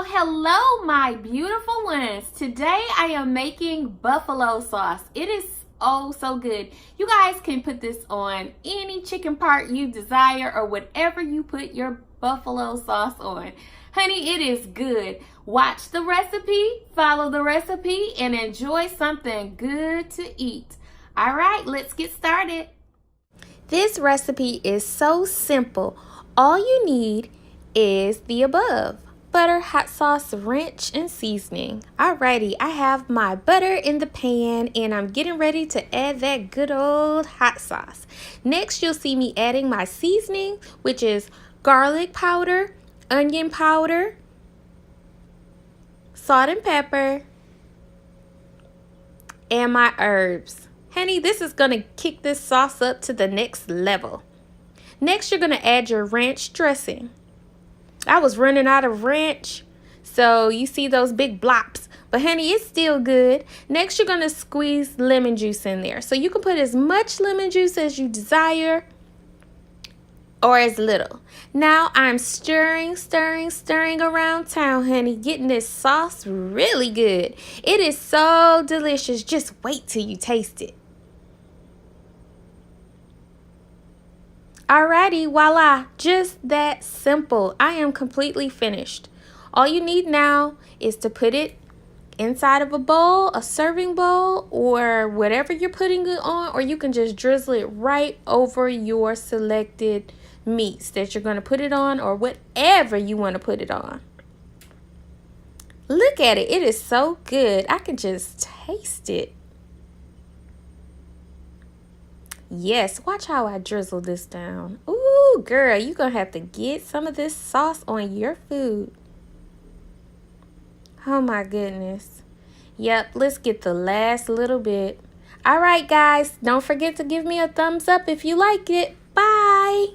Hello, my beautiful ones. Today I am making buffalo sauce. It is so good. You guys can put this on any chicken part you desire or whatever you put your buffalo sauce on. Honey, it is good. Watch the recipe, follow the recipe, and enjoy something good to eat. All right, let's get started. This recipe is so simple. All you need is the above: butter, hot sauce, ranch, and seasoning. Alrighty, I have my butter in the pan and I'm getting ready to add that good old hot sauce. Next, you'll see me adding my seasoning, which is garlic powder, onion powder, salt and pepper, and my herbs. Honey, this is gonna kick this sauce up to the next level. Next, you're gonna add your ranch dressing. I was running out of ranch, so you see those big blops. But honey, it's still good. Next, you're going to squeeze lemon juice in there. So you can put as much lemon juice as you desire or as little. Now I'm stirring around town, honey, getting this sauce really good. It is so delicious. Just wait till you taste it. Alrighty, voila, just that simple. I am completely finished. All you need now is to put it inside of a bowl, a serving bowl, or whatever you're putting it on, or you can just drizzle it right over your selected meats that you're going to put it on, or whatever you want to put it on. Look at it. It is so good. I can just taste it. Yes, watch how I drizzle this down. Ooh, girl, you're going to have to get some of this sauce on your food. Oh, my goodness. Yep, let's get the last little bit. All right, guys, don't forget to give me a thumbs up if you like it. Bye.